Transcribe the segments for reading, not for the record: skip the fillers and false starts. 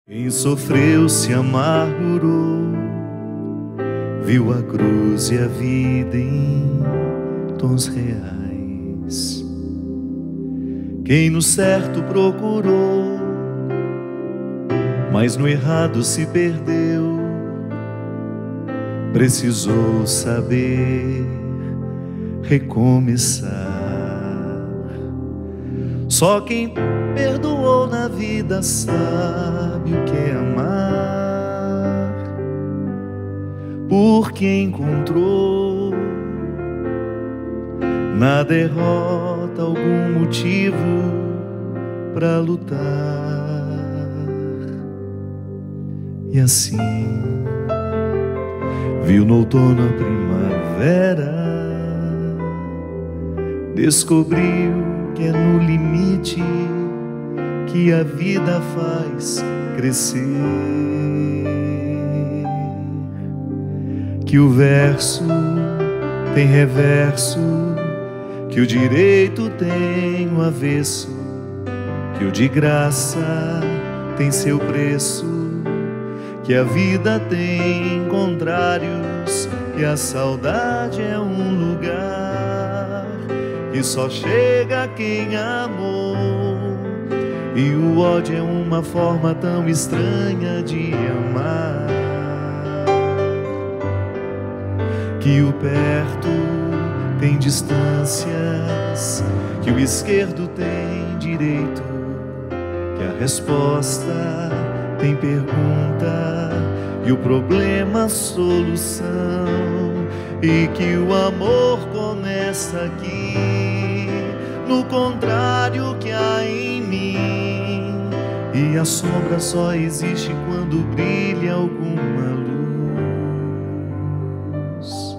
Quem sofreu se amargurou, viu a cruz e a vida em tons reais. Quem no certo procurou, mas no errado se perdeu, precisou saber recomeçar. Só quem perdoou na vida sabe o que é amar, porque encontrou na derrota algum motivo para lutar. E assim viu no outono a primavera, descobriu que é no limite que a vida faz crescer, que o verso tem reverso, que o direito tem o avesso, que o de graça tem seu preço, que a vida tem contrários e a saudade é um lugar que só chega quem amou, e o ódio é uma forma tão estranha de amar, que o perto tem distâncias, que o esquerdo tem direito, que a resposta tem pergunta e o problema solução, e que o amor começa aqui, no contrário que há em mim, e a sombra só existe quando brilha alguma luz.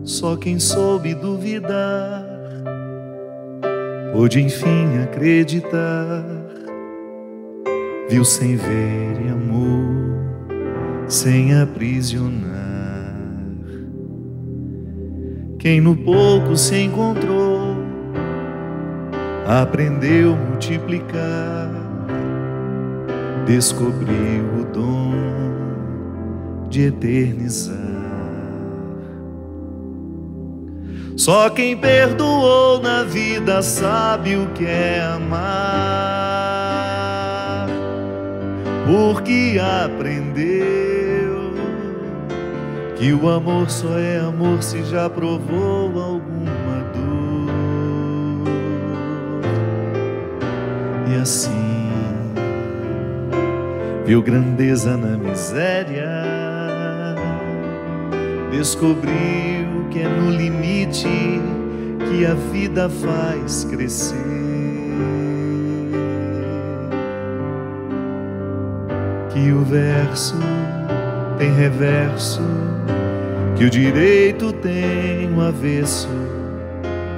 Só quem soube duvidar pôde enfim acreditar, viu sem ver e amor sem aprisionar. Quem no pouco se encontrou aprendeu a multiplicar, descobriu o dom de eternizar. Só quem perdoou na vida sabe o que é amar, porque aprendeu que o amor só é amor se já provou alguma dor. E assim viu grandeza na miséria, descobriu que é no limite que a vida faz crescer, que o verso tem reverso, que o direito tem o avesso,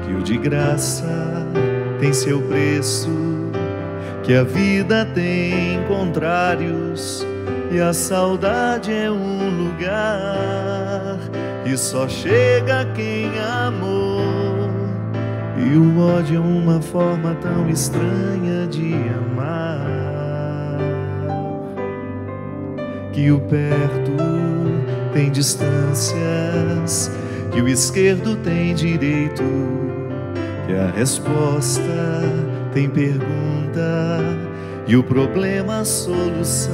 que o de graça tem seu preço, que a vida tem contrários e a saudade é um lugar que só chega quem amou, e o ódio é uma forma tão estranha de amar, que o perto tem distâncias, que o esquerdo tem direito, que a resposta tem pergunta e o problema solução,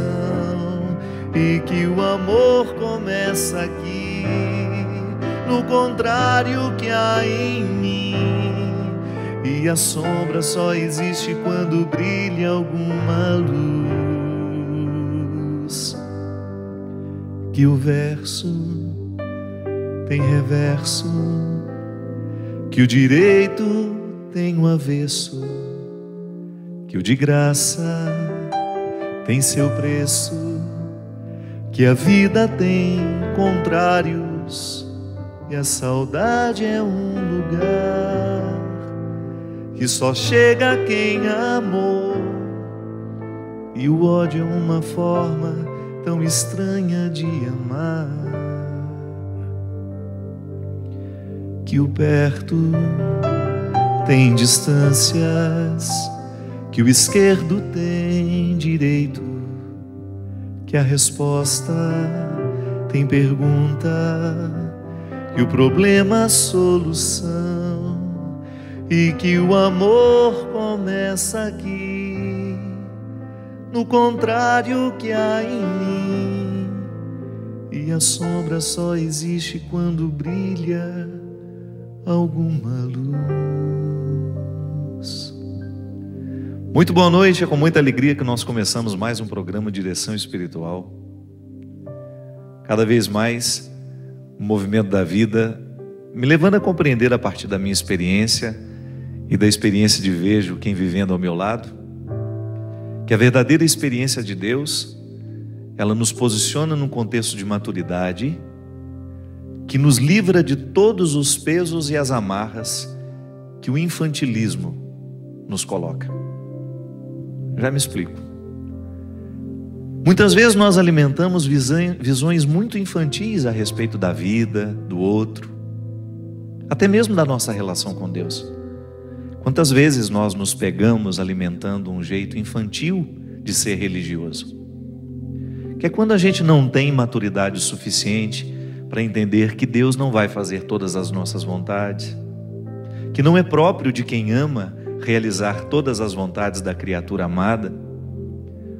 e que o amor começa aqui, no contrário que há em mim, e a sombra só existe quando brilha alguma luz, que o verso tem reverso, que o direito tem o avesso, que o de graça tem seu preço, que a vida tem contrários e a saudade é um lugar que só chega quem amou, e o ódio é uma forma tão estranha de amar, que o perto tem distâncias, que o esquerdo tem direito, que a resposta tem pergunta, que o problema a solução, e que o amor começa aqui, no contrário que há em mim, e a sombra só existe quando brilha alguma luz. Muito boa noite, é com muita alegria que nós começamos mais um programa Direção Espiritual. Cada vez mais o movimento da vida me levando a compreender a partir da minha experiência e da experiência de vejo quem vivendo ao meu lado, que a verdadeira experiência de Deus, ela nos posiciona num contexto de maturidade, que nos livra de todos os pesos e as amarras que o infantilismo nos coloca. Já me explico. Muitas vezes nós alimentamos visões muito infantis a respeito da vida, do outro, até mesmo da nossa relação com Deus. Quantas vezes nós nos pegamos alimentando um jeito infantil de ser religioso? Que é quando a gente não tem maturidade suficiente para entender que Deus não vai fazer todas as nossas vontades, que não é próprio de quem ama realizar todas as vontades da criatura amada,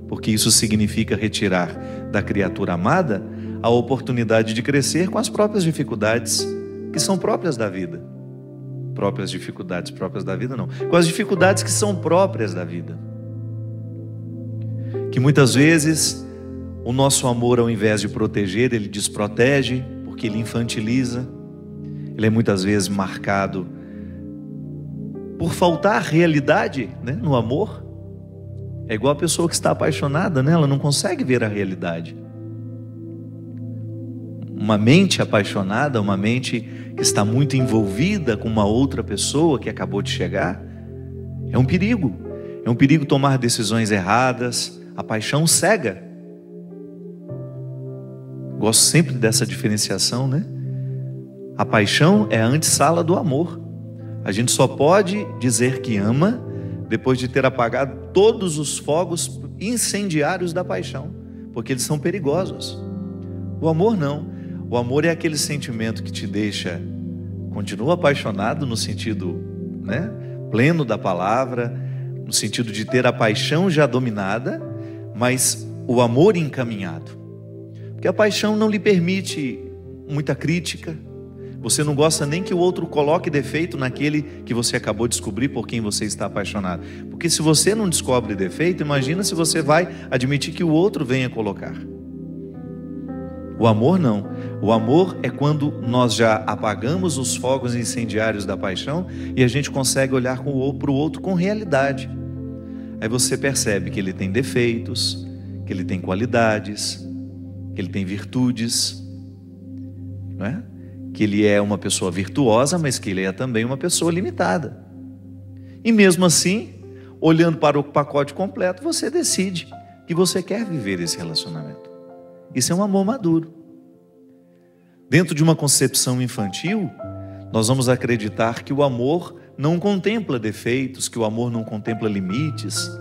porque isso significa retirar da criatura amada a oportunidade de crescer com as próprias dificuldades que são próprias da vida. Próprias dificuldades próprias da vida não, com as dificuldades que são próprias da vida. Que muitas vezes o nosso amor, ao invés de proteger, ele desprotege, porque ele infantiliza. Ele é muitas vezes marcado por faltar realidade, né, no amor. É igual a pessoa que está apaixonada, né? Ela não consegue ver a realidade. Uma mente apaixonada, uma mente que está muito envolvida com uma outra pessoa que acabou de chegar, é um perigo. É um perigo tomar decisões erradas. A paixão cega. Gosto sempre dessa diferenciação, né? A paixão é a antessala do amor. A gente só pode dizer que ama depois de ter apagado todos os fogos incendiários da paixão, porque eles são perigosos. O amor não. O amor é aquele sentimento que te deixa, continua apaixonado no sentido, né, pleno da palavra, no sentido de ter a paixão já dominada, mas o amor encaminhado. Porque a paixão não lhe permite muita crítica. Você não gosta nem que o outro coloque defeito naquele que você acabou de descobrir por quem você está apaixonado. Porque se você não descobre defeito, imagina se você vai admitir que o outro venha colocar. O amor não. O amor é quando nós já apagamos os fogos incendiários da paixão e a gente consegue olhar para o outro com realidade. Aí você percebe que ele tem defeitos, que ele tem qualidades, que ele tem virtudes, não é? Que ele é uma pessoa virtuosa, mas que ele é também uma pessoa limitada. E mesmo assim, olhando para o pacote completo, você decide que você quer viver esse relacionamento. Isso é um amor maduro. Dentro de uma concepção infantil, nós vamos acreditar que o amor não contempla defeitos, que o amor não contempla limites.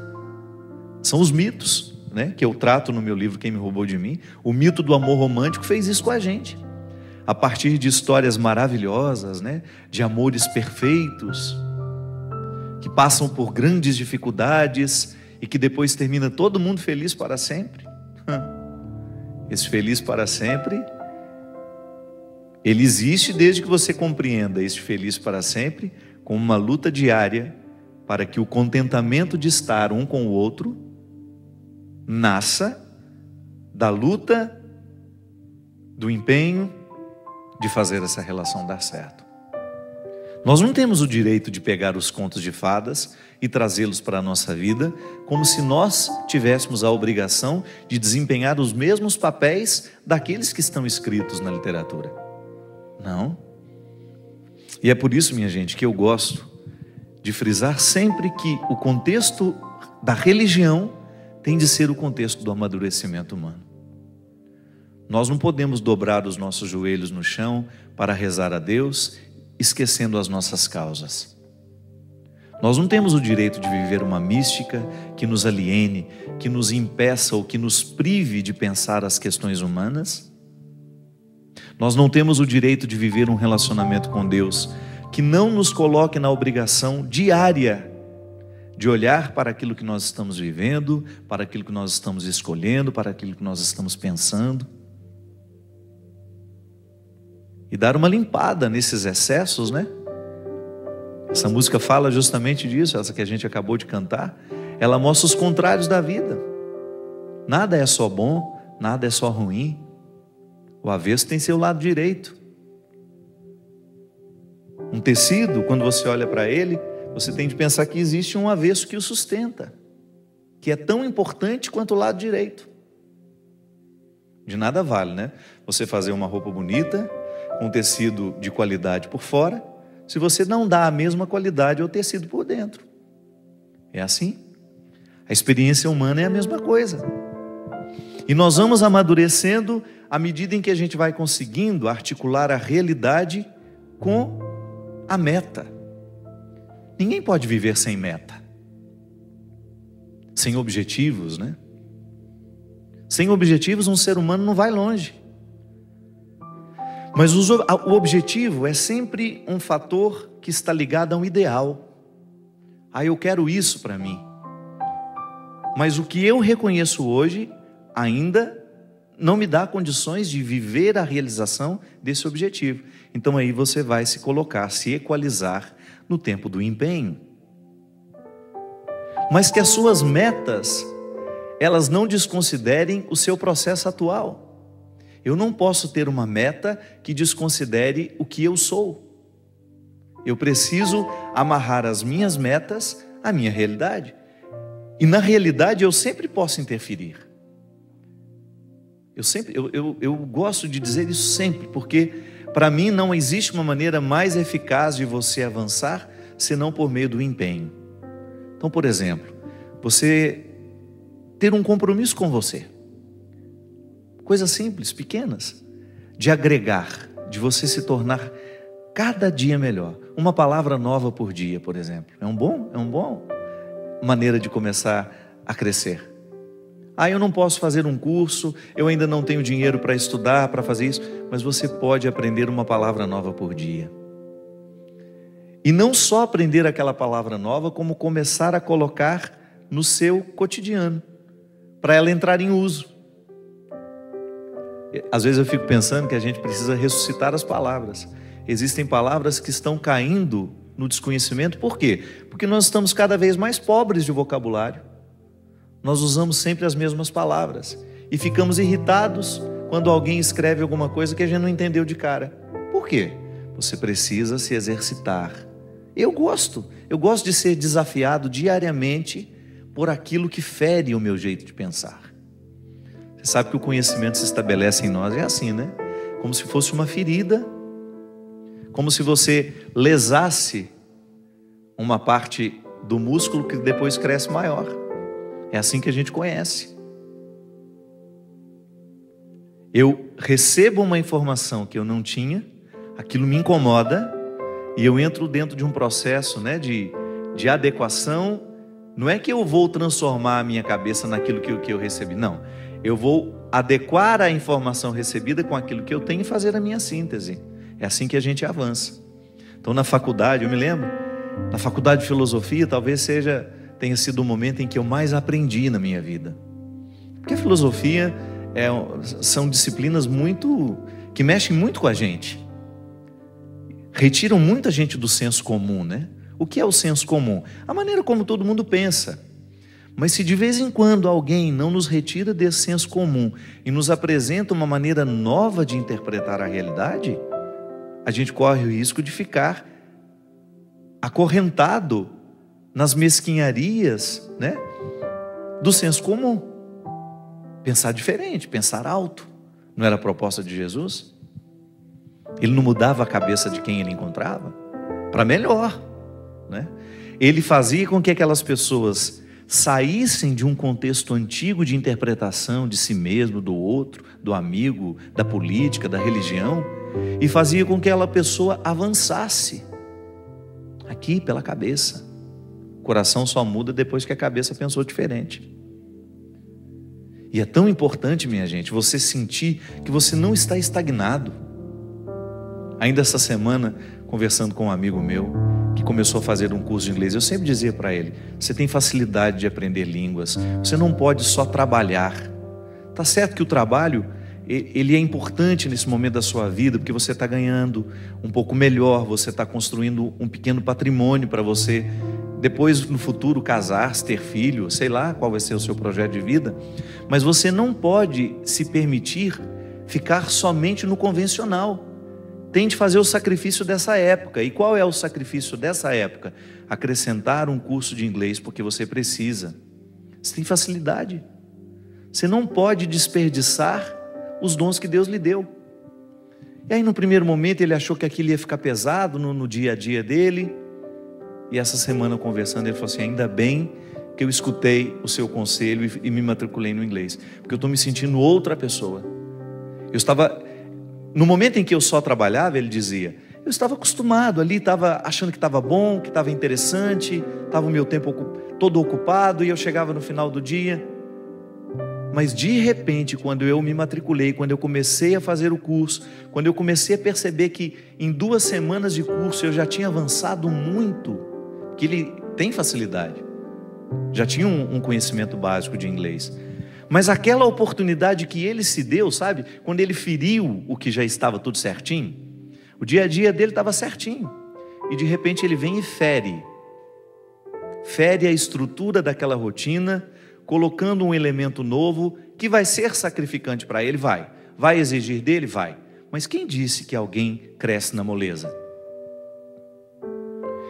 São os mitos, né, que eu trato no meu livro Quem Me Roubou de Mim. O mito do amor romântico fez isso com a gente. A partir de histórias maravilhosas, né, de amores perfeitos, que passam por grandes dificuldades e que depois termina todo mundo feliz para sempre. Esse feliz para sempre, ele existe desde que você compreenda esse feliz para sempre como uma luta diária para que o contentamento de estar um com o outro nasça da luta, do empenho de fazer essa relação dar certo. Nós não temos o direito de pegar os contos de fadas e trazê-los para a nossa vida como se nós tivéssemos a obrigação de desempenhar os mesmos papéis daqueles que estão escritos na literatura. Não. E é por isso, minha gente, que eu gosto de frisar sempre que o contexto da religião tem de ser o contexto do amadurecimento humano. Nós não podemos dobrar os nossos joelhos no chão para rezar a Deus, esquecendo as nossas causas. Nós não temos o direito de viver uma mística que nos aliene, que nos impeça ou que nos prive de pensar as questões humanas. Nós não temos o direito de viver um relacionamento com Deus que não nos coloque na obrigação diária de olhar para aquilo que nós estamos vivendo, para aquilo que nós estamos escolhendo, para aquilo que nós estamos pensando. E dar uma limpada nesses excessos, né? Essa música fala justamente disso, essa que a gente acabou de cantar. Ela mostra os contrários da vida. Nada é só bom, nada é só ruim. O avesso tem seu lado direito. Um tecido, quando você olha para ele, você tem de pensar que existe um avesso que o sustenta, que é tão importante quanto o lado direito. De nada vale, né? Você fazer uma roupa bonita, com tecido de qualidade por fora, se você não dá a mesma qualidade ao tecido por dentro. É assim. A experiência humana é a mesma coisa. E nós vamos amadurecendo à medida em que a gente vai conseguindo articular a realidade com a meta. Ninguém pode viver sem meta, sem objetivos, né? Sem objetivos um ser humano não vai longe. Mas o objetivo é sempre um fator que está ligado a um ideal. Eu quero isso para mim. Mas o que eu reconheço hoje ainda não me dá condições de viver a realização desse objetivo. Então aí você vai se colocar, se equalizar no tempo do empenho. Mas que as suas metas, elas não desconsiderem o seu processo atual. Eu não posso ter uma meta que desconsidere o que eu sou. Eu preciso amarrar as minhas metas à minha realidade. E na realidade eu sempre posso interferir. Eu gosto de dizer isso sempre, porque para mim não existe uma maneira mais eficaz de você avançar senão por meio do empenho. Então, por exemplo, você ter um compromisso com você. Coisas simples, pequenas, de agregar, de você se tornar cada dia melhor. Uma palavra nova por dia, por exemplo. É um bom maneira de começar a crescer. Eu não posso fazer um curso, eu ainda não tenho dinheiro para estudar, para fazer isso, mas você pode aprender uma palavra nova por dia. E não só aprender aquela palavra nova, como começar a colocar no seu cotidiano, para ela entrar em uso. Às vezes eu fico pensando que a gente precisa ressuscitar as palavras. Existem palavras que estão caindo no desconhecimento. Por quê? Porque nós estamos cada vez mais pobres de vocabulário. Nós usamos sempre as mesmas palavras e ficamos irritados quando alguém escreve alguma coisa que a gente não entendeu de cara. Por quê? Você precisa se exercitar. Eu gosto de ser desafiado diariamente por aquilo que fere o meu jeito de pensar. Você sabe que o conhecimento se estabelece em nós, é assim, né? Como se fosse uma ferida, como se você lesasse uma parte do músculo que depois cresce maior. É assim que a gente conhece. Eu recebo uma informação que eu não tinha, aquilo me incomoda, e eu entro dentro de um processo, né, de adequação. Não é que eu vou transformar a minha cabeça naquilo que eu recebi, não. Eu vou adequar a informação recebida com aquilo que eu tenho e fazer a minha síntese. É assim que a gente avança. Então na faculdade, eu me lembro, na faculdade de filosofia, talvez tenha sido o momento em que eu mais aprendi na minha vida. Porque a filosofia são disciplinas que mexem muito com a gente. Retiram muita gente do senso comum, né? O que é o senso comum? A maneira como todo mundo pensa. Mas se de vez em quando alguém não nos retira desse senso comum e nos apresenta uma maneira nova de interpretar a realidade, a gente corre o risco de ficar acorrentado nas mesquinharias, né, do senso comum. Pensar diferente, pensar alto. Não era a proposta de Jesus? Ele não mudava a cabeça de quem ele encontrava para melhor, né? Ele fazia com que aquelas pessoas saíssem de um contexto antigo de interpretação de si mesmo, do outro, do amigo, da política, da religião, e fazia com que aquela pessoa avançasse aqui pela cabeça. coração só muda depois que a cabeça pensou diferente. E é tão importante, minha gente, você sentir que você não está estagnado. Ainda essa semana, conversando com um amigo meu, que começou a fazer um curso de inglês, eu sempre dizia para ele: você tem facilidade de aprender línguas, você não pode só trabalhar. Tá certo que o trabalho, ele é importante nesse momento da sua vida, porque você está ganhando um pouco melhor, você está construindo um pequeno patrimônio para você depois, no futuro, casar, ter filho, sei lá qual vai ser o seu projeto de vida. Mas você não pode se permitir ficar somente no convencional. Tente fazer o sacrifício dessa época. E qual é o sacrifício dessa época? Acrescentar um curso de inglês, porque você precisa. Você tem facilidade. Você não pode desperdiçar os dons que Deus lhe deu. E aí, no primeiro momento, ele achou que aquilo ia ficar pesado no dia a dia dele. E essa semana, conversando, ele falou assim: ainda bem que eu escutei o seu conselho e me matriculei no inglês, porque eu estou me sentindo outra pessoa. Eu estava, no momento em que eu só trabalhava, ele dizia, eu estava acostumado ali, estava achando que estava bom, que estava interessante, estava o meu tempo todo ocupado, e eu chegava no final do dia. Mas de repente, quando eu me matriculei, quando eu comecei a fazer o curso, quando eu comecei a perceber que em 2 semanas de curso eu já tinha avançado muito, que ele tem facilidade, já tinha um conhecimento básico de inglês, mas aquela oportunidade que ele se deu, sabe, quando ele feriu o que já estava tudo certinho, o dia a dia dele estava certinho, e de repente ele vem e fere a estrutura daquela rotina, colocando um elemento novo, que vai ser sacrificante para ele, vai exigir dele, vai, mas quem disse que alguém cresce na moleza?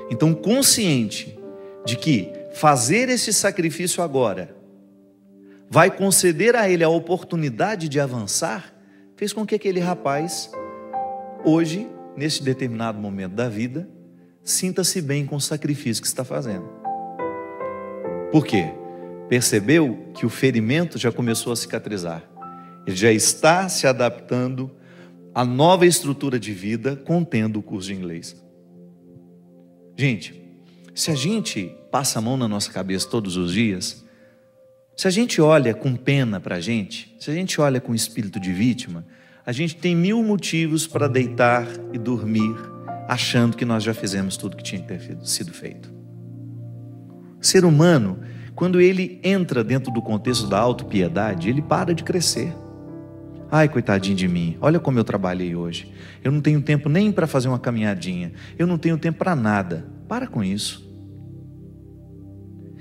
Então, consciente de que fazer esse sacrifício agora vai conceder a ele a oportunidade de avançar, fez com que aquele rapaz, hoje, nesse determinado momento da vida, sinta-se bem com o sacrifício que está fazendo. Por quê? Percebeu que o ferimento já começou a cicatrizar. Ele já está se adaptando à nova estrutura de vida, contendo o curso de inglês. Gente, se a gente passa a mão na nossa cabeça todos os dias, se a gente olha com pena para a gente, se a gente olha com espírito de vítima, a gente tem 1000 motivos para deitar e dormir, achando que nós já fizemos tudo que tinha que ter sido feito. O ser humano, quando ele entra dentro do contexto da autopiedade, ele para de crescer. Ai, coitadinho de mim, olha como eu trabalhei hoje. Eu não tenho tempo nem para fazer uma caminhadinha. Eu não tenho tempo para nada. Para com isso.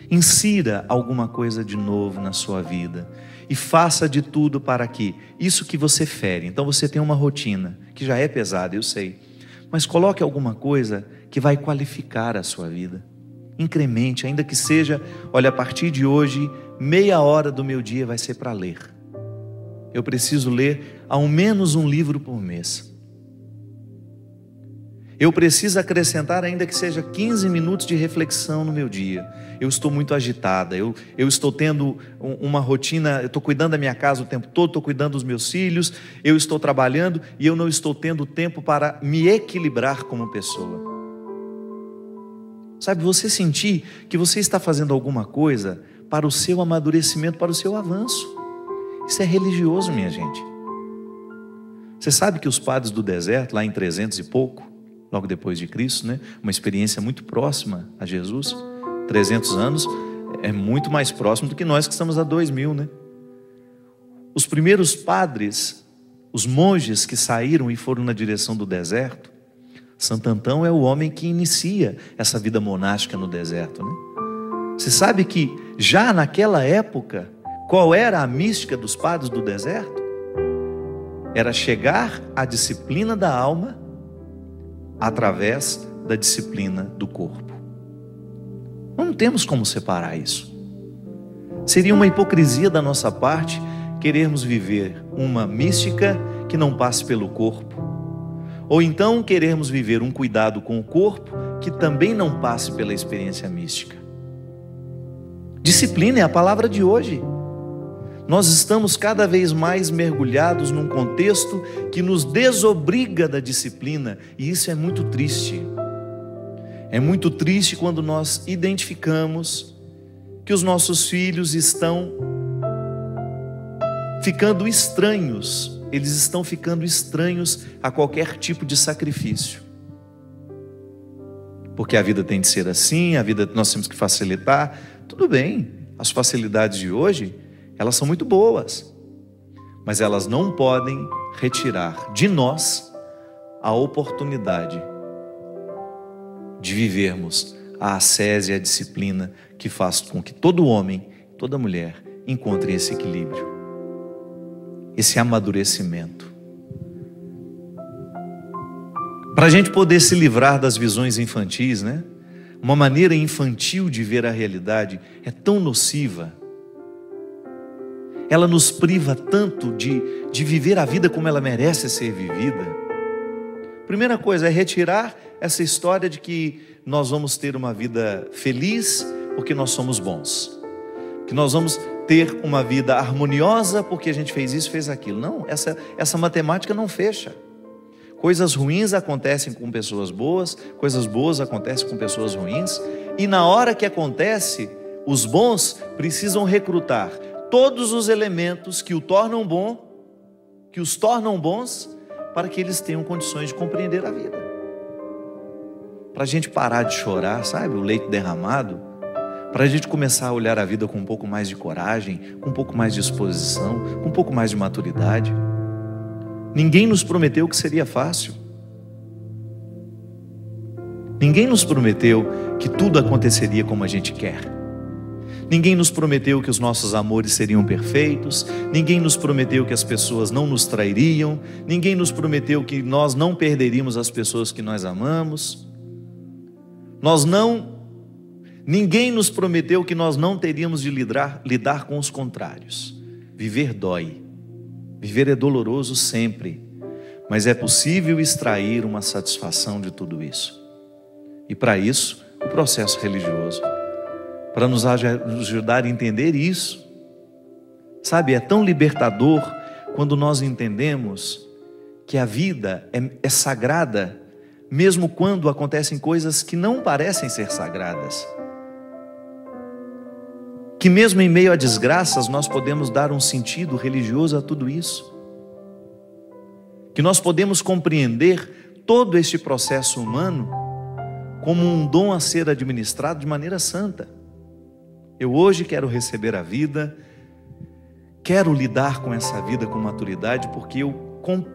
Insira alguma coisa de novo na sua vida. E faça de tudo para que isso que você fere. Então você tem uma rotina, que já é pesada, eu sei. Mas coloque alguma coisa que vai qualificar a sua vida. Incremente, ainda que seja, olha, a partir de hoje, meia hora do meu dia vai ser para ler. Eu preciso ler ao menos um livro por mês. Eu preciso acrescentar, ainda que seja 15 minutos de reflexão no meu dia. Eu estou muito agitada, eu estou tendo uma rotina, eu estou cuidando da minha casa o tempo todo, estou cuidando dos meus filhos, eu estou trabalhando e eu não estou tendo tempo para me equilibrar como pessoa. Sabe, você sentir que você está fazendo alguma coisa para o seu amadurecimento, para o seu avanço. Isso é religioso, minha gente. Você sabe que os padres do deserto, lá em 300 e pouco, logo depois de Cristo, né? Uma experiência muito próxima a Jesus, 300 anos é muito mais próximo do que nós que estamos há 2000, né? Os primeiros padres, os monges que saíram e foram na direção do deserto, Santo Antão é o homem que inicia essa vida monástica no deserto, né? Você sabe que já naquela época, qual era a mística dos padres do deserto? Era chegar à disciplina da alma através da disciplina do corpo. Não temos como separar isso. Seria uma hipocrisia da nossa parte querermos viver uma mística que não passe pelo corpo, ou então querermos viver um cuidado com o corpo que também não passe pela experiência mística. Disciplina é a palavra de hoje. Nós estamos cada vez mais mergulhados num contexto que nos desobriga da disciplina, e isso é muito triste. É muito triste quando nós identificamos que os nossos filhos estão ficando estranhos. Eles estão ficando estranhos a qualquer tipo de sacrifício. Porque a vida tem de ser assim, a vida nós temos que facilitar. Tudo bem, as facilidades de hoje, elas são muito boas. Mas elas não podem retirar de nós a oportunidade de vivermos a ascese e a disciplina que faz com que todo homem, toda mulher encontre esse equilíbrio, esse amadurecimento. Para a gente poder se livrar das visões infantis, né? Uma maneira infantil de ver a realidade é tão nociva. Ela nos priva tanto de viver a vida como ela merece ser vivida. Primeira coisa é retirar essa história de que nós vamos ter uma vida feliz porque nós somos bons, que nós vamos ter uma vida harmoniosa porque a gente fez isso, fez aquilo. Não, essa matemática não fecha. Coisas ruins acontecem com pessoas boas, coisas boas acontecem com pessoas ruins, e na hora que acontece, os bons precisam recrutar todos os elementos que os tornam bons, para que eles tenham condições de compreender a vida. Para a gente parar de chorar, sabe, o leite derramado, para a gente começar a olhar a vida com um pouco mais de coragem, com um pouco mais de disposição, com um pouco mais de maturidade. Ninguém nos prometeu que seria fácil. Ninguém nos prometeu que tudo aconteceria como a gente quer. Ninguém nos prometeu que os nossos amores seriam perfeitos. Ninguém nos prometeu que as pessoas não nos trairiam. Ninguém nos prometeu que nós não perderíamos as pessoas que nós amamos. Ninguém nos prometeu que nós não teríamos de lidar com os contrários. Viver dói. Viver é doloroso sempre, mas é possível extrair uma satisfação de tudo isso. E para isso, o processo religioso, para nos ajudar a entender isso. Sabe, é tão libertador quando nós entendemos que a vida é sagrada, mesmo quando acontecem coisas que não parecem ser sagradas. Que mesmo em meio a desgraças, nós podemos dar um sentido religioso a tudo isso. Que nós podemos compreender todo este processo humano como um dom a ser administrado de maneira santa. Eu hoje quero receber a vida, quero lidar com essa vida com maturidade, porque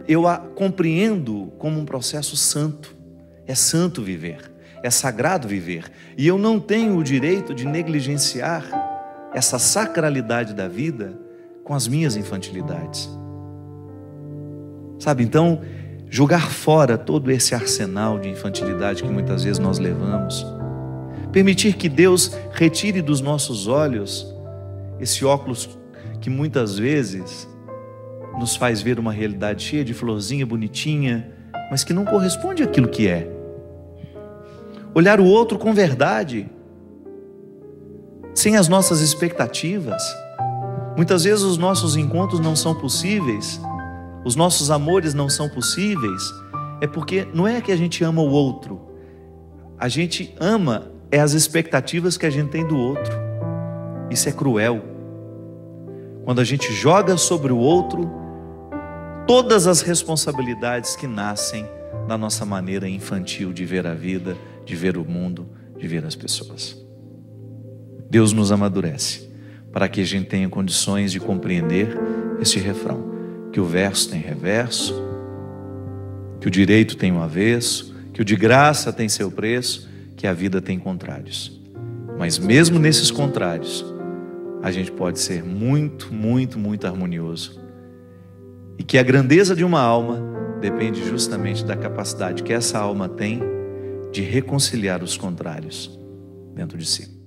eu a compreendo como um processo santo. É santo viver, é sagrado viver. E eu não tenho o direito de negligenciar essa sacralidade da vida com as minhas infantilidades. Sabe, então, jogar fora todo esse arsenal de infantilidade que muitas vezes nós levamos, permitir que Deus retire dos nossos olhos esse óculos que muitas vezes nos faz ver uma realidade cheia de florzinha bonitinha, mas que não corresponde àquilo que é. Olhar o outro com verdade, sem as nossas expectativas. Muitas vezes os nossos encontros não são possíveis, os nossos amores não são possíveis, é porque não é que a gente ama o outro, a gente ama as expectativas que a gente tem do outro. Isso é cruel. Quando a gente joga sobre o outro todas as responsabilidades que nascem da nossa maneira infantil de ver a vida, de ver o mundo, de ver as pessoas. Deus nos amadurece para que a gente tenha condições de compreender este refrão, que o verso tem reverso, que o direito tem um avesso, que o de graça tem seu preço, que a vida tem contrários. Mas mesmo nesses contrários, a gente pode ser muito, muito, muito harmonioso. E que a grandeza de uma alma depende justamente da capacidade que essa alma tem de reconciliar os contrários dentro de si.